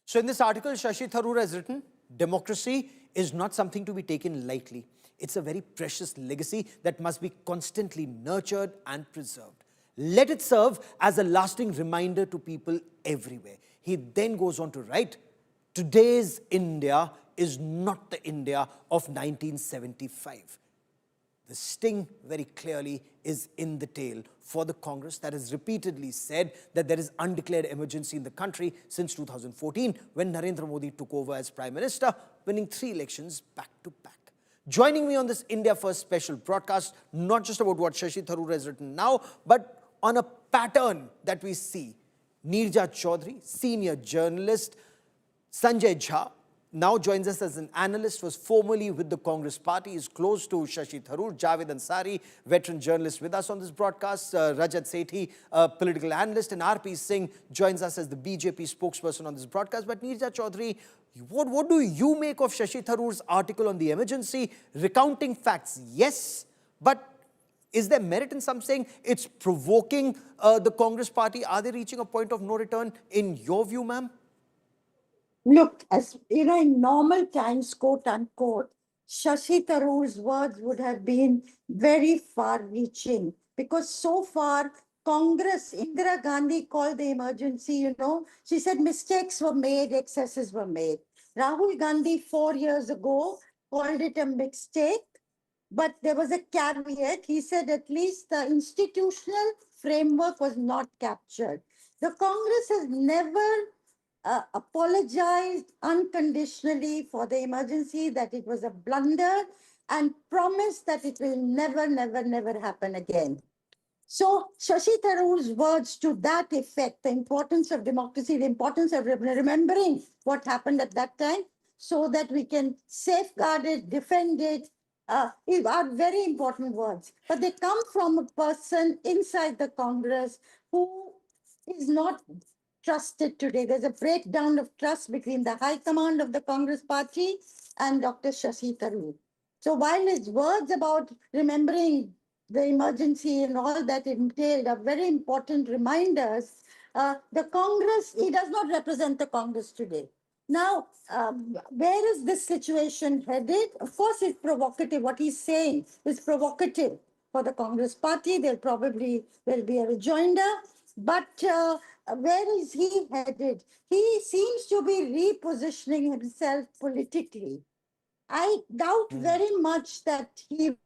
So in this article, Shashi Tharoor has written, democracy is not something to be taken lightly. It's a very precious legacy that must be constantly nurtured and preserved. Let it serve as a lasting reminder to people everywhere. He then goes on to write, today's India is not the India of 1975. The sting very clearly is in the tail for the Congress that has repeatedly said that there is undeclared emergency in the country since 2014 when Narendra Modi took over as Prime Minister, winning 3 elections back to back. Joining me on this India First special broadcast, not just about what Shashi Tharoor has written now, but on a pattern that we see. Neerja Chaudhary, senior journalist, Sanjay Jha, now joins us as an analyst, was formerly with the Congress party, is close to Shashi Tharoor. Javed Ansari, veteran journalist with us on this broadcast. Rajat Sethi, political analyst. And R.P. Singh joins us as the BJP spokesperson on this broadcast. But Neerja Chaudhary, what do you make of Shashi Tharoor's article on the emergency? Recounting facts, yes, but is there merit in some saying it's provoking the Congress party? Are they reaching a point of no return in your view, ma'am? Look, as you know, in normal times, quote unquote, Shashi Tharoor's words would have been very far reaching because so far, Congress, Indira Gandhi called the emergency, she said mistakes were made, excesses were made. Rahul Gandhi 4 years ago called it a mistake, but there was a caveat. He said at least the institutional framework was not captured. The Congress has never apologized unconditionally for the emergency, that it was a blunder, and promised that it will never, never, never happen again. So Shashi Tharoor's words to that effect, the importance of democracy, the importance of remembering what happened at that time so that we can safeguard it, defend it, are very important words. But they come from a person inside the Congress who is not trusted today. There's a breakdown of trust between the high command of the Congress party and Dr. Shashi Tharoor. So while his words about remembering the emergency and all that entailed are very important reminders, the Congress, he does not represent the Congress today. Now, where is this situation headed? Of course, it's provocative. What he's saying is provocative for the Congress party. There will be a rejoinder. But where is he headed? He seems to be repositioning himself politically. I doubt very much that he...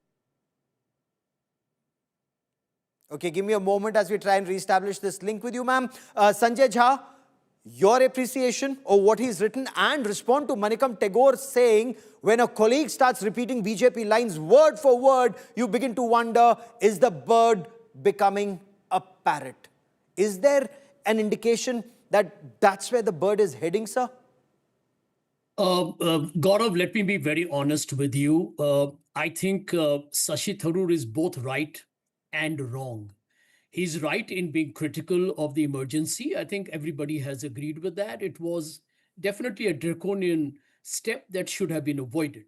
Okay, give me a moment as we try and reestablish this link with you, ma'am. Sanjay Jha, your appreciation of what he's written and respond to Manikam Tagore saying, when a colleague starts repeating BJP lines word for word, you begin to wonder, is the bird becoming a parrot? Is there an indication that that's where the bird is heading, sir? Gaurav, let me be very honest with you. I think Shashi Tharoor is both right and wrong. He's right in being critical of the emergency. I think everybody has agreed with that. It was definitely a draconian step that should have been avoided.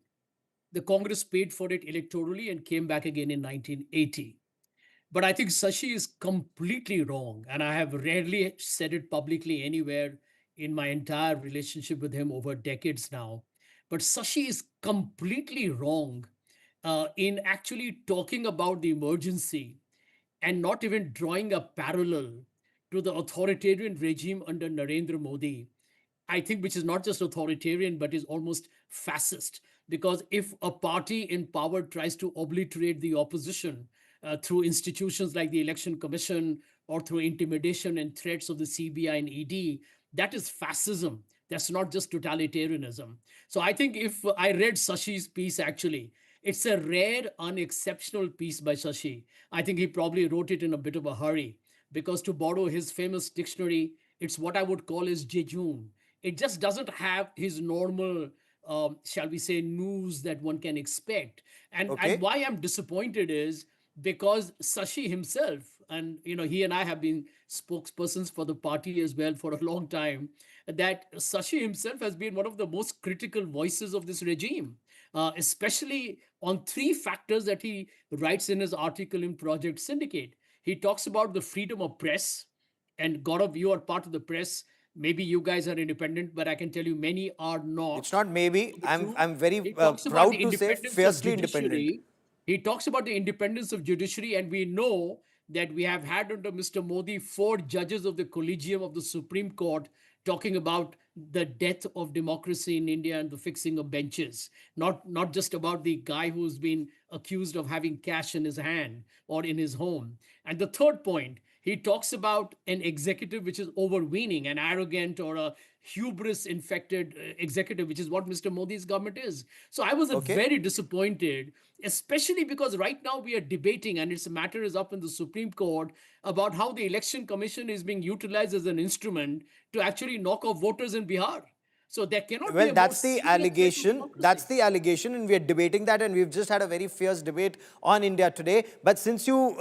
The Congress paid for it electorally and came back again in 1980. But I think Shashi is completely wrong. And I have rarely said it publicly anywhere in my entire relationship with him over decades now. But Shashi is completely wrong in actually talking about the emergency and not even drawing a parallel to the authoritarian regime under Narendra Modi. I think which is not just authoritarian, but is almost fascist. Because if a party in power tries to obliterate the opposition through institutions like the Election Commission or through intimidation and threats of the CBI and ED, that is fascism. That's not just totalitarianism. So I think if I read Sashi's piece, actually, it's a rare, unexceptional piece by Shashi. I think he probably wrote it in a bit of a hurry because, to borrow his famous dictionary, it's what I would call his jejune. It just doesn't have his normal, shall we say, news that one can expect. And why I'm disappointed is because Shashi himself, and he and I have been spokespersons for the party as well for a long time, that Shashi himself has been one of the most critical voices of this regime, especially on 3 factors that he writes in his article in Project Syndicate. He talks about the freedom of press, and Gaurav, you are part of the press. Maybe you guys are independent, but I can tell you many are not. It's not maybe. I'm very He talks about the proud to say independence of fiercely independent. judiciary. He talks about the independence of judiciary, and we know that we have had under Mr. Modi 4 judges of the Collegium of the Supreme Court talking about the death of democracy in India and the fixing of benches. Not just about the guy who's been accused of having cash in his hand or in his home. And the third point, he talks about an executive which is overweening, an arrogant or a hubris infected executive, which is what Mr. Modi's government is. So I was Okay. very disappointed, especially because right now we are debating, and its matter is up in the Supreme Court, about how the Election Commission is being utilized as an instrument to actually knock off voters in Bihar. So there cannot be Well, a more that's the serious threat to allegation. democracy. That's the allegation, and we are debating that, and we've just had a very fierce debate on India today. But since you,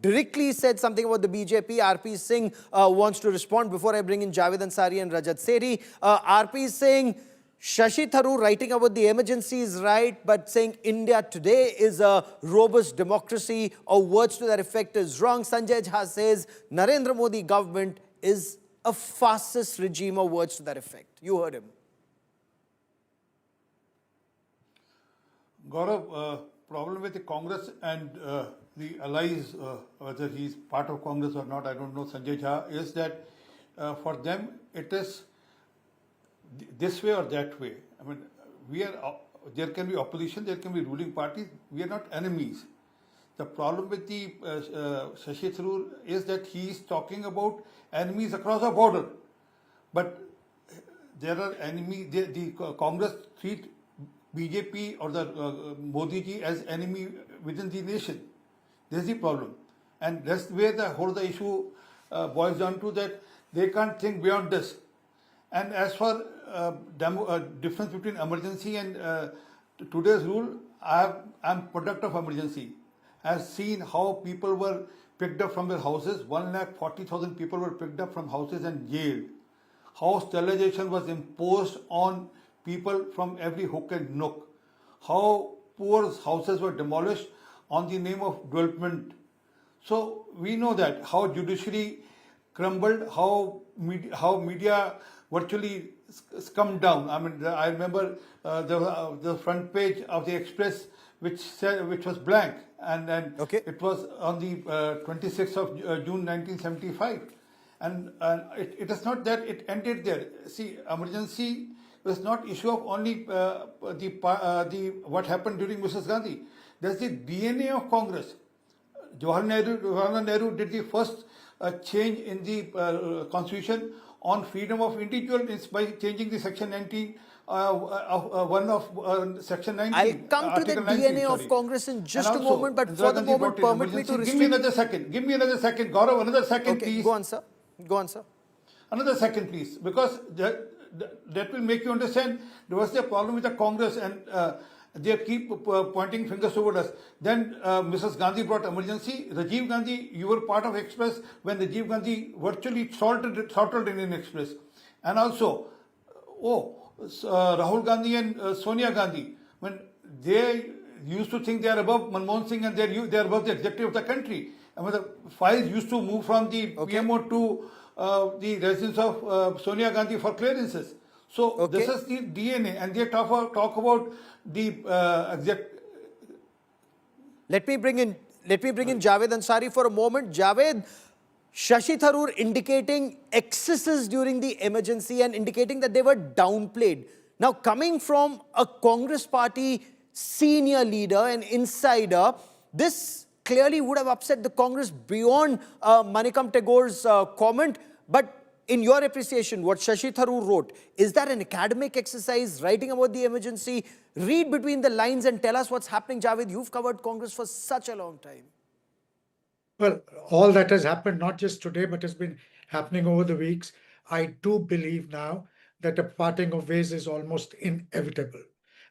directly said something about the BJP, RP Singh wants to respond before I bring in Javed Ansari and Rajat Seri. RP is saying Shashi Tharoor writing about the emergency is right, but saying India today is a robust democracy or words to that effect is wrong. Sanjay Jha says Narendra Modi government is a fascist regime or words to that effect. You heard him. Gaurav, problem with the Congress and the allies, whether he's part of Congress or not, I don't know, Sanjay Jha, is that for them it is this way or that way. I mean, there can be opposition, there can be ruling parties. We are not enemies. The problem with the Shashi Tharoor is that he is talking about enemies across the border, but there are enemies. The Congress treat BJP or the Modi ji as enemy within the nation. That's the problem, and that's where the whole the issue boils down to, that they can't think beyond this. And as for difference between emergency and today's rule, I'm product of emergency. I've seen how people were picked up from their houses. 140,000 people were picked up from houses and jailed. How sterilization was imposed on people from every hook and nook. How poor houses were demolished on the name of development. So we know that how judiciary crumbled, how media virtually scummed down. I mean, I remember the front page of the Express, which was blank, and Okay. it was on the 26th of June 1975. And it is not that it ended there. See, emergency was not issue of only what happened during Mrs. Gandhi. There's the DNA of Congress. Jawaharlal Nehru did the first change in the constitution on freedom of individual by changing the section 19 section 19. I'll come to the Article 19, DNA sorry. of Congress in just And a also, moment, but Indira for the Gandhi moment, brought in permit me to emergency. restrict. Give me another second. Give me another second. Gaurav, another second, Okay, please. go on, sir. Go on, sir. Another second, please, because that will make you understand there was a problem with the Congress, and they keep pointing fingers toward us. Then Mrs. Gandhi brought emergency. Rajiv Gandhi, you were part of Express when Rajiv Gandhi virtually throttled Indian Express. And also, Rahul Gandhi and Sonia Gandhi, when they used to think they are above Manmohan Singh and they are above the executive of the country. I mean, the files used to move from the PMO to the residence of Sonia Gandhi for clearances. So this is the DNA, and they talk about the Let me bring in Javed Ansari for a moment. Javed, Shashi Tharoor indicating excesses during the emergency and indicating that they were downplayed. Now, coming from a Congress party senior leader and insider, this clearly would have upset the Congress beyond Manikam Tagore's comment. But in your appreciation, what Shashi Tharoor wrote, is that an academic exercise writing about the emergency? Read between the lines and tell us what's happening, Javed. You've covered Congress for such a long time. Well, all that has happened, not just today, but has been happening over the weeks. I do believe now that a parting of ways is almost inevitable.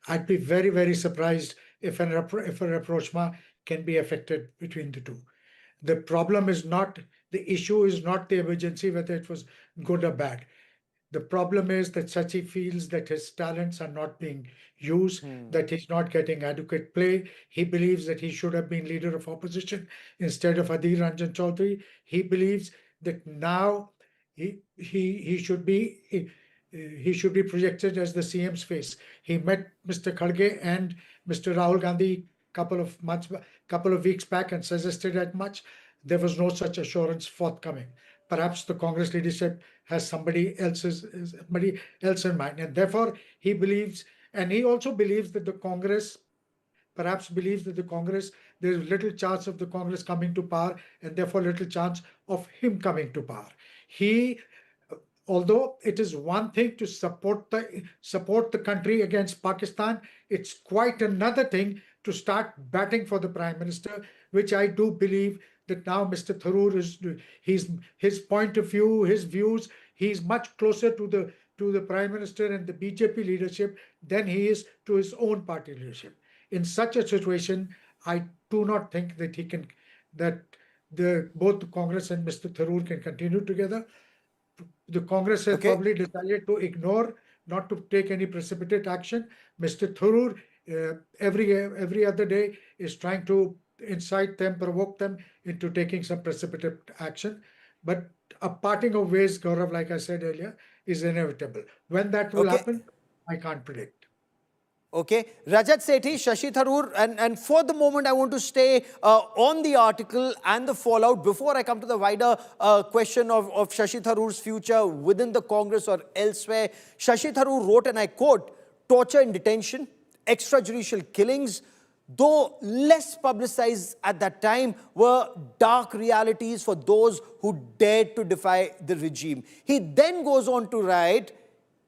I'd be very, very surprised if a rapprochement can be effected between the two. The problem is not, the issue is not the emergency, whether it was good or bad. The problem is that Sachi feels that his talents are not being used, that he's not getting adequate play. He believes that he should have been leader of opposition instead of Adhir Ranjan Chaudhary. He believes that now he should be projected as the CM's face. He met Mr. Kharge and Mr. Rahul Gandhi couple of weeks back and suggested that much. There was no such assurance forthcoming. Perhaps the Congress leadership has somebody else in mind, and therefore he believes, and he also believes that the Congress perhaps believes that the Congress, there is little chance of the Congress coming to power, and therefore little chance of him coming to power. He, although it is one thing to support the country against Pakistan, it's quite another thing to start batting for the Prime Minister, which I do believe that now Mr. Tharoor his point of view, his views, he's much closer to the Prime Minister and the BJP leadership than he is to his own party leadership. In such a situation, I do not think that both the Congress and Mr. Tharoor can continue together. The Congress has Okay. probably decided to ignore, not to take any precipitate action. Mr. Tharoor, every other day, is trying to incite them, provoke them into taking some precipitate action. But a parting of ways, Gaurav, like I said earlier, is inevitable. When that will Okay. happen, I can't predict. Okay, Rajat Sethi, Shashi Tharoor, and for the moment I want to stay on the article and the fallout before I come to the wider question of Shashi Tharoor's future within the Congress or elsewhere. Shashi Tharoor wrote, and I quote, "Torture in detention, extrajudicial killings, though less publicized at that time, were dark realities for those who dared to defy the regime." He then goes on to write,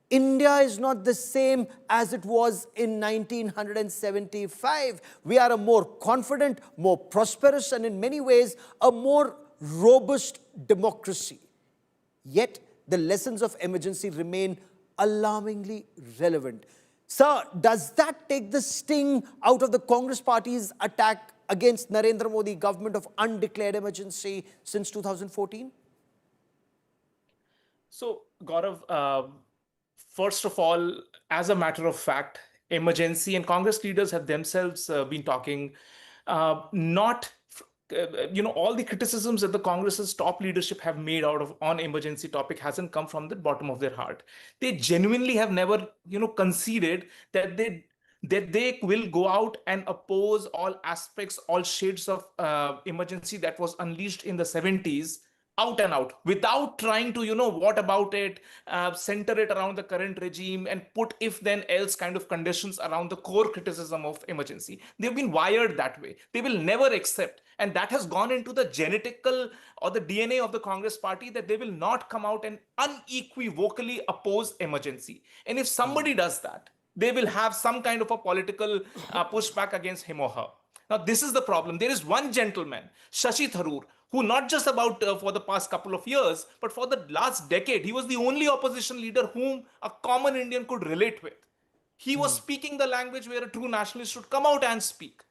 "India is not the same as it was in 1975. We are a more confident, more prosperous, and in many ways, a more robust democracy. Yet, the lessons of emergency remain alarmingly relevant." Sir, does that take the sting out of the Congress party's attack against Narendra Modi government of undeclared emergency since 2014? So, Gaurav, first of all, as a matter of fact, emergency and Congress leaders have themselves been talking, not all the criticisms that the Congress's top leadership have made on emergency topic hasn't come from the bottom of their heart. They genuinely have never conceded that they will go out and oppose all aspects, all shades of emergency that was unleashed in the 70s, out and out, without trying to what about it, center it around the current regime and put if then else kind of conditions around the core criticism of emergency. They've been wired that way. They will never accept, and that has gone into the genetical or the DNA of the Congress party, that they will not come out and unequivocally oppose emergency. And if somebody does that, they will have some kind of a political pushback against him or her. Now, this is the problem. There is one gentleman, Shashi Tharoor, who not just about for the past couple of years, but for the last decade, he was the only opposition leader whom a common Indian could relate with. He was speaking the language where a true nationalist should come out and speak.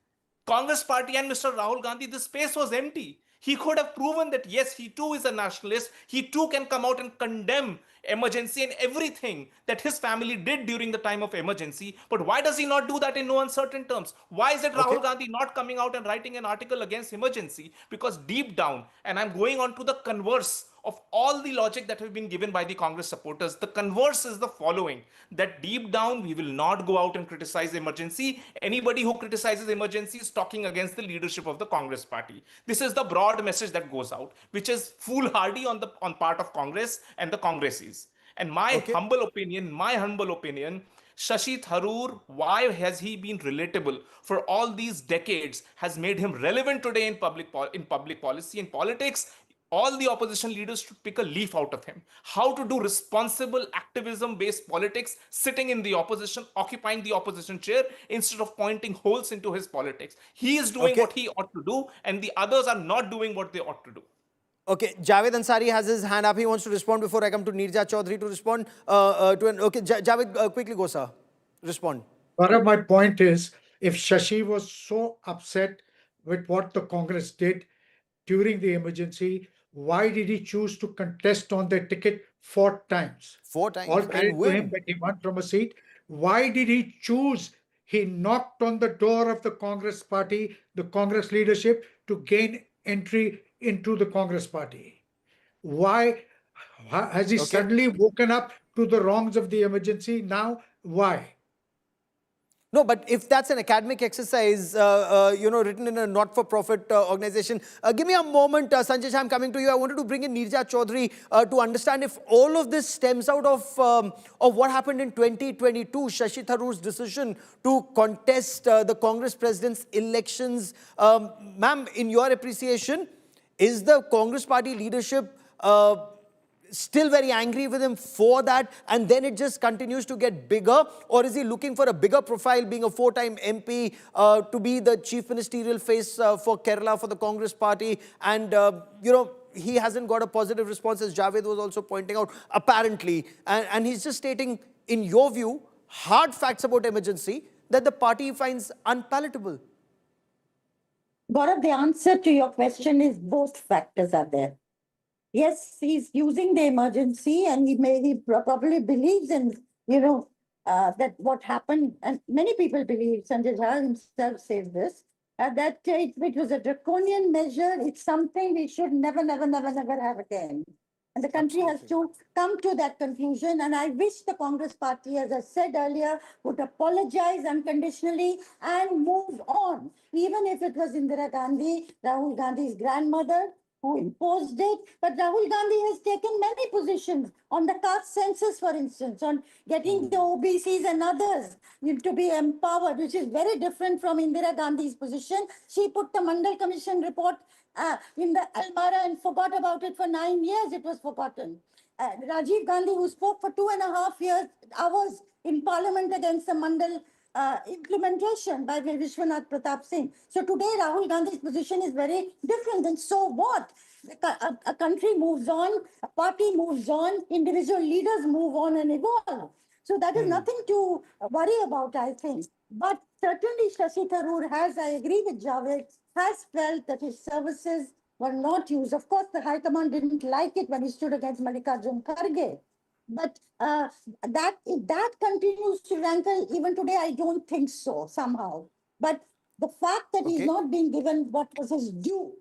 Congress party and Mr. Rahul Gandhi, the space was empty. He could have proven that yes, he too is a nationalist. He too can come out and condemn emergency and everything that his family did during the time of emergency. But why does he not do that in no uncertain terms? Why is it Rahul Gandhi not coming out and writing an article against emergency? Because deep down, and I'm going on to the converse of all the logic that have been given by the Congress supporters, the converse is the following: that deep down we will not go out and criticize emergency. Anybody who criticizes emergency is talking against the leadership of the Congress party. This is the broad message that goes out, which is foolhardy on part of Congress and the Congresses. And my humble opinion, Shashi Tharoor, why has he been relatable for all these decades, has made him relevant today in public policy and politics. All the opposition leaders should pick a leaf out of him. How to do responsible activism-based politics, sitting in the opposition, occupying the opposition chair, instead of pointing holes into his politics. He is doing what he ought to do, and the others are not doing what they ought to do. Okay, Javed Ansari has his hand up. He wants to respond before I come to Neerja Chaudhary to respond Okay, Javed, quickly go, sir. Respond. Gaurav, my point is, if Shashi was so upset with what the Congress did during the emergency, why did he choose to contest on the ticket 4 times? 4 times All and credit to win. him that he won from a seat. Why did he choose? He knocked on the door of the Congress party, the Congress leadership, to gain entry into the Congress party. Why? Has he Okay. suddenly woken up to the wrongs of the emergency now? Why? No, but if that's an academic exercise, written in a not-for-profit organization, give me a moment, Sanjay, I'm coming to you. I wanted to bring in Neerja Chaudhary to understand if all of this stems out of what happened in 2022, Shashi Tharoor's decision to contest the Congress president's elections. Ma'am, in your appreciation, is the Congress party leadership still very angry with him for that, and then it just continues to get bigger? Or is he looking for a bigger profile, being a four-time MP, to be the chief ministerial face for Kerala for the Congress party? And, he hasn't got a positive response, as Javed was also pointing out, apparently. And he's just stating, in your view, hard facts about emergency that the party finds unpalatable. Gaurav, the answer to your question is both factors are there. Yes, he's using the emergency, and he probably believes in, that what happened, and many people believe, Sanjay Jha himself says this, that it was a draconian measure. It's something we should never, never, never, never have again. And the country has to come to that conclusion. And I wish the Congress party, as I said earlier, would apologize unconditionally and move on. Even if it was Indira Gandhi, Rahul Gandhi's grandmother, who imposed it. But Rahul Gandhi has taken many positions on the caste census, for instance, on getting the OBCs and others to be empowered, which is very different from Indira Gandhi's position. She put the Mandal Commission report in the Almara and forgot about it for 9 years. It was forgotten. Rajiv Gandhi, who spoke for 2.5 hours in Parliament against the Mandal implementation by Vishwanath Pratap Singh. So today Rahul Gandhi's position is very different. And so what? A country moves on, a party moves on, individual leaders move on and evolve. So that is nothing to worry about, I think. But certainly Shashi Tharoor has, I agree with Javed, has felt that his services were not used. Of course, the High Command didn't like it when he stood against Mallikarjun Kharge. But if that continues to rankle even today, I don't think so somehow. But the fact that he's not being given what was his due,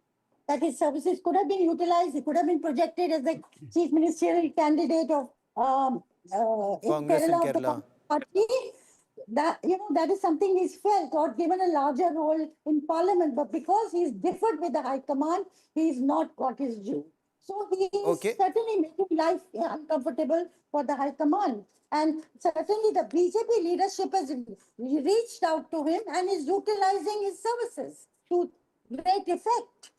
that his services could have been utilized, he could have been projected as the chief ministerial candidate of Congress in Kerala of the Kerala. party, that is something he's felt or given a larger role in parliament. But because he's differed with the High Command, he's not got his due. So he is certainly making life uncomfortable for the High Command. And certainly the BJP leadership has reached out to him and is utilizing his services to great effect.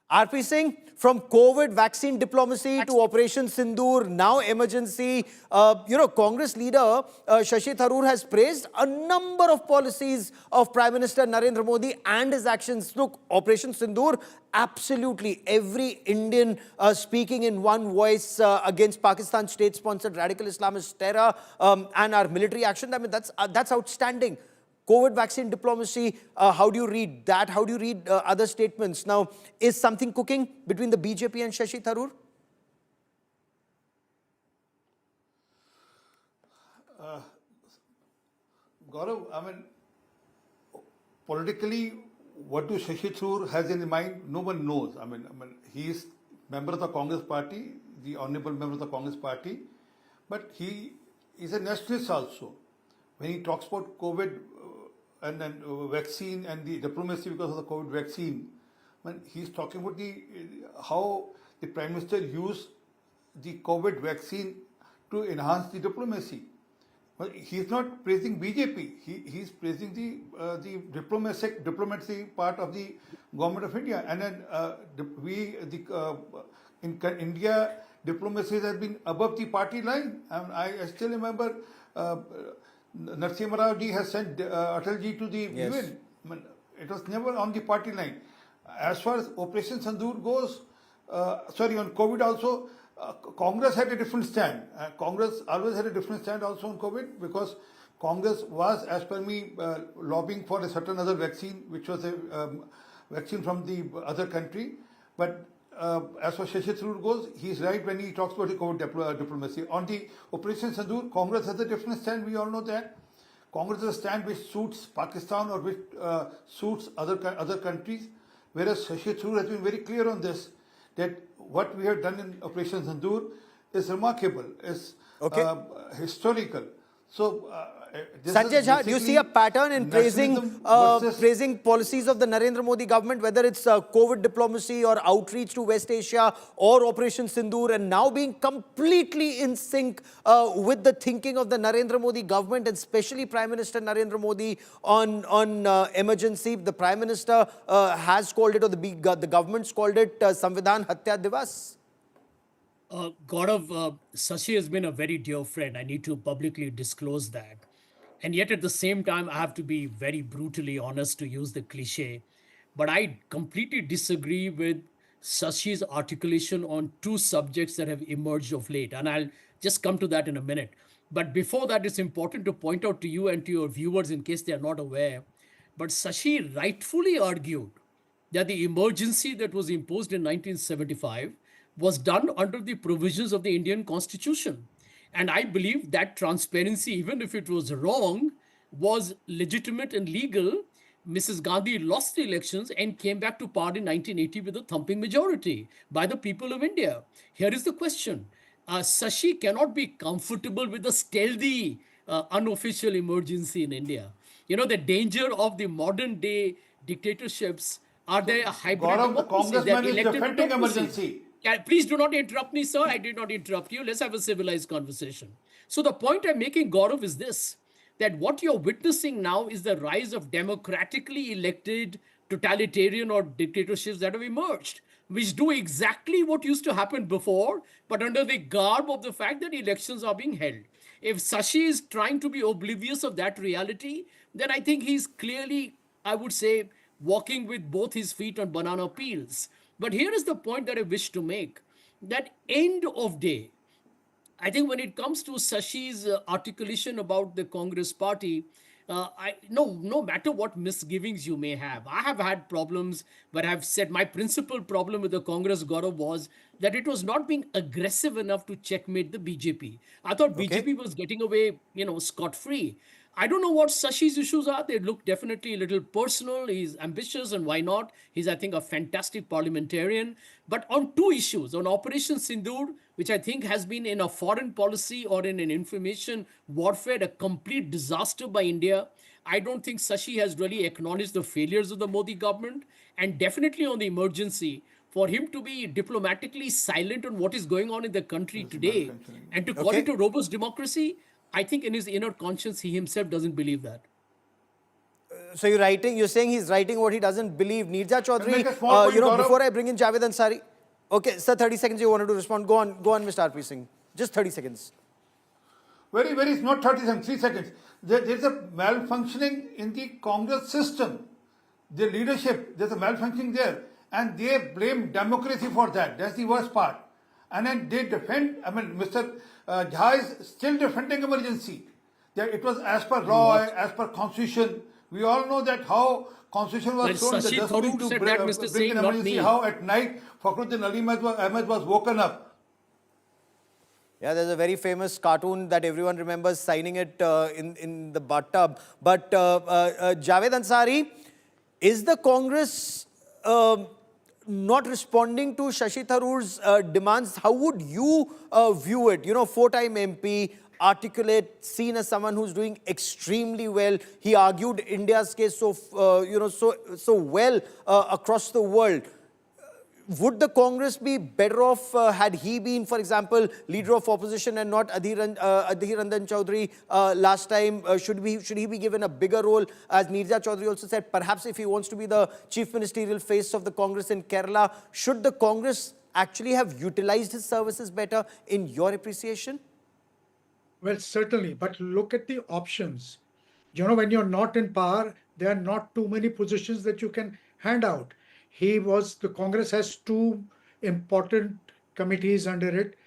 RP Singh, from COVID vaccine diplomacy to Operation Sindoor, now emergency, Congress leader Shashi Tharoor has praised a number of policies of Prime Minister Narendra Modi and his actions. Look, Operation Sindoor, absolutely every Indian speaking in one voice against Pakistan's state-sponsored radical Islamist terror and our military action. I mean, that's outstanding. COVID vaccine diplomacy, how do you read that? How do you read other statements? Now, is something cooking between the BJP and Shashi Tharoor? Gaurav, I mean, politically, what do Shashi Tharoor has in mind, no one knows. I mean, he is member of the Congress party, the honorable member of the Congress party, but he is a nationalist also. When he talks about COVID and vaccine and the diplomacy because of the COVID vaccine, when he's talking about how the Prime Minister used the COVID vaccine to enhance the diplomacy. Well, he's not praising BJP. He's praising the diplomacy part of the government of India. And then in India, diplomacy has been above the party line. And I still remember Narasimha Rao ji has sent Atal ji to the UN. I mean, it was never on the party line. As far as Operation Sindoor goes, on COVID also, Congress had a different stand. Congress always had a different stand also on COVID because Congress was, as per me, lobbying for a certain other vaccine, which was a vaccine from the other country. But as far as Shashi Tharoor goes, he's right when he talks about the COVID diplomacy. On the Operation Sindoor, Congress has a different stand. We all know that. Congress has a stand which suits Pakistan or which suits other countries, whereas Shashi Tharoor has been very clear on this, that what we have done in Operation Sindoor is remarkable, is historical. So, this Sanjay is Jha, do you see a basically pattern in nationalism versus praising policies of the Narendra Modi government, whether it's COVID diplomacy or outreach to West Asia or Operation Sindoor, and now being completely in sync with the thinking of the Narendra Modi government, and especially Prime Minister Narendra Modi on emergency? The Prime Minister has called it, or the government's called it Samvidhan Hatya Divas. Gaurav, Shashi has been a very dear friend. I need to publicly disclose that. And yet, at the same time, I have to be very brutally honest, to use the cliche. But I completely disagree with Sashi's articulation on two subjects that have emerged of late. And I'll just come to that in a minute. But before that, it's important to point out to you and to your viewers, in case they are not aware, but Sashi rightfully argued that the emergency that was imposed in 1975 was done under the provisions of the Indian Constitution. And I believe that transparency, even if it was wrong, was legitimate and legal. Mrs. Gandhi lost the elections and came back to power in 1980 with a thumping majority by the people of India. Here is the question. Sashi cannot be comfortable with the stealthy, unofficial emergency in India. You know, the danger of the modern day dictatorships are they a hybrid Gaurav, the democracies? They're congressman is elected defending democracies. emergency. Please do not interrupt me, sir. I did not interrupt you. Let's have a civilized conversation. So the point I'm making, Gaurav, is this, that what you're witnessing now is the rise of democratically elected totalitarian or dictatorships that have emerged, which do exactly what used to happen before, but under the garb of the fact that elections are being held. If Sashi is trying to be oblivious of that reality, then I think he's clearly, I would say, walking with both his feet on banana peels. But here is the point that I wish to make, that end of day, I think when it comes to Sashi's articulation about the Congress party, no matter what misgivings you may have, I have had problems, but I've said my principal problem with the Congress, Gaurav, was that it was not being aggressive enough to checkmate the BJP. I thought BJP was getting away, scot-free. I don't know what Sashi's issues are. They look definitely a little personal. He's ambitious, and why not? He's, I think, a fantastic parliamentarian. But on two issues, on Operation Sindoor, which I think has been in a foreign policy or in an information warfare, a complete disaster by India. I don't think Sashi has really acknowledged the failures of the Modi government. And definitely on the emergency, for him to be diplomatically silent on what is going on in the country today and to call it a robust democracy, I think in his inner conscience, he himself doesn't believe that. So you're saying he's writing what he doesn't believe. Nirja Chaudhary, make a small point, Gaurav. before I bring in Javed Ansari. Okay, sir, 30 seconds you wanted to respond. Go on, Mr. RP Singh. Just 30 seconds. Very, it's not 30 seconds, 3 seconds. There's a malfunctioning in the Congress system. The leadership, there's a malfunctioning there. And they blame democracy for that. That's the worst part. And then they defend, Mr. Jha is still defending emergency. That it was as per law, as per constitution. We all know that how constitution was Well, thrown Shashi the dustbin Tharoor to said that, Mr. bring Singh, in not emergency, me. how at night Fakhruddin Ali Ahmed was woken up. Yeah, there's a very famous cartoon that everyone remembers, signing it in the bathtub. But Javed Ansari, is the Congress not responding to Shashi Tharoor's demands? How would you view it? Four-time MP, articulate, seen as someone who's doing extremely well. He argued India's case so well across the world. Would the Congress be better off had he been, for example, leader of opposition and not Adhir Ranjan Chaudhary last time? Should he be given a bigger role? As Nirja Chaudhary also said, perhaps if he wants to be the chief ministerial face of the Congress in Kerala, should the Congress actually have utilized his services better, in your appreciation? Well, certainly, but look at the options. When you're not in power, there are not too many positions that you can hand out. The Congress has two important committees under it,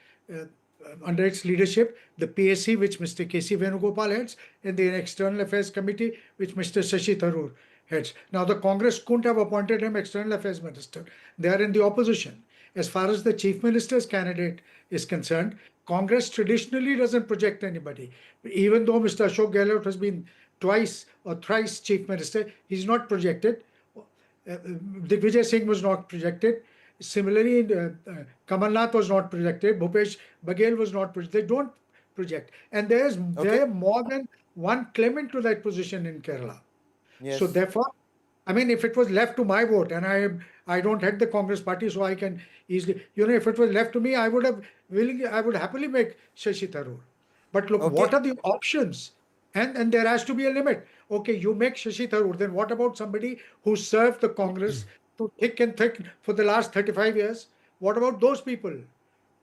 under its leadership, the PSC, which Mr. K.C. Venugopal heads, and the External Affairs Committee, which Mr. Shashi Tharoor heads. Now, the Congress couldn't have appointed him External Affairs Minister. They are in the opposition. As far as the Chief Minister's candidate is concerned, Congress traditionally doesn't project anybody. Even though Mr. Ashok Gehlot has been twice or thrice Chief Minister, he's not projected. Digvijay Singh was not projected. Similarly, Kamal Nath was not projected. Bhupesh Baghel was not projected. They don't project. And there are more than one claimant to that position in Kerala. So Yes. therefore, I mean, if it was left to my vote, and I don't head the Congress party, so I can easily, if it was left to me, I would happily make Shashi Tharoor. But look, Okay. what are the options? And there has to be a limit. Okay, you make Shashi Tharoor, then what about somebody who served the Congress to thick and thick for the last 35 years? What about those people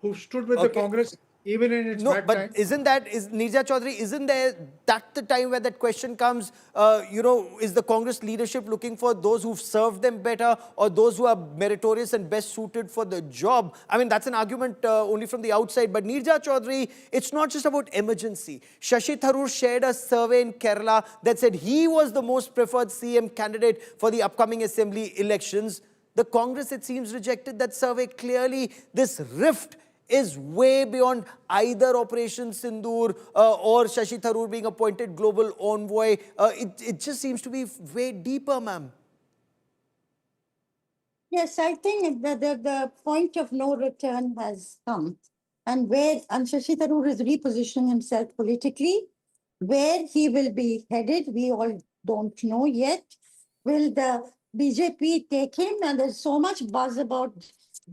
who stood with the Okay. Congress even in its No, bad but time? is Nirja Chaudhary, isn't there that the time where that question comes, is the Congress leadership looking for those who've served them better or those who are meritorious and best suited for the job? I mean, that's an argument only from the outside. But Nirja Chaudhary, it's not just about emergency. Shashi Tharoor shared a survey in Kerala that said he was the most preferred CM candidate for the upcoming assembly elections. The Congress, it seems, rejected that survey. Clearly, this rift is way beyond either Operation Sindoor or Shashi Tharoor being appointed global envoy. It just seems to be way deeper, ma'am. Yes, I think that the point of no return has come. And Shashi Tharoor is repositioning himself politically. Where he will be headed, we all don't know yet. Will the BJP take him? And there's so much buzz about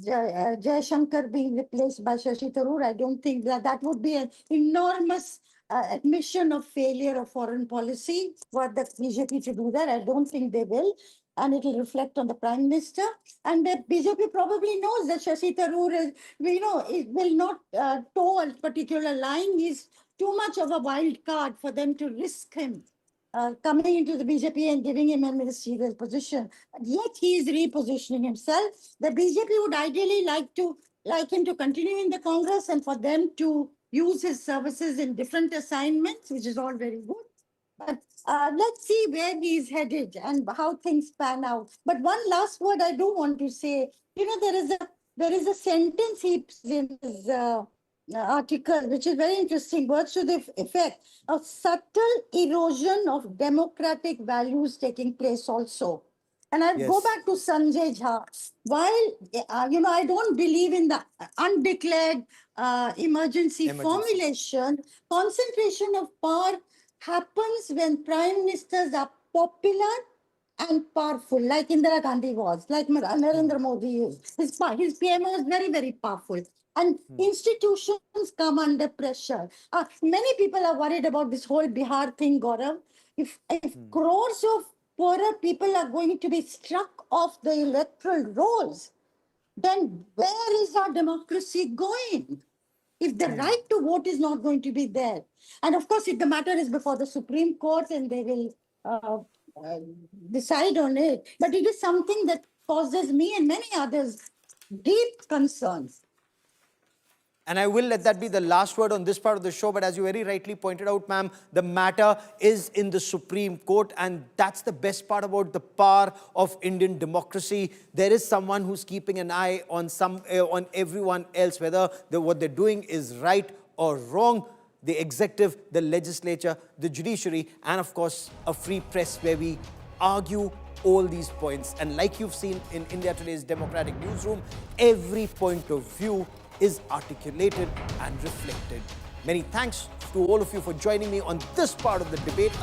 Shankar being replaced by Shashi Tharoor. I don't think that would be an enormous admission of failure of foreign policy for the BJP to do that. I don't think they will. And it will reflect on the Prime Minister. And the BJP probably knows that Shashi Tharoor is, it will not toe a particular line. He's too much of a wild card for them to risk him coming into the BJP and giving him a ministerial position. Yet he is repositioning himself. The BJP would ideally like him to continue in the Congress and for them to use his services in different assignments, which is all very good. But let's see where he's headed and how things pan out. But one last word I do want to say, there is a sentence he puts in his article, which is very interesting. Words to the effect of subtle erosion of democratic values taking place also. And I'll go Yes. back to Sanjay Jha. While, I don't believe in the undeclared emergency formulation, concentration of power happens when prime ministers are popular and powerful, like Indira Gandhi was, like Narendra Modi is. His PM was very, very powerful. And institutions come under pressure. Many people are worried about this whole Bihar thing, Gaurav. If crores of poorer people are going to be struck off the electoral rolls, then where is our democracy going? If the right to vote is not going to be there, and of course, if the matter is before the Supreme Court and they will uh, uh, decide on it, but it is something that causes me and many others deep concerns. And I will let that be the last word on this part of the show. But as you very rightly pointed out, ma'am, the matter is in the Supreme Court. And that's the best part about the power of Indian democracy. There is someone who's keeping an eye on on everyone else, whether what they're doing is right or wrong. The executive, the legislature, the judiciary, and of course, a free press where we argue all these points. And like you've seen in India Today's democratic newsroom, every point of view is articulated and reflected. Many thanks to all of you for joining me on this part of the debate.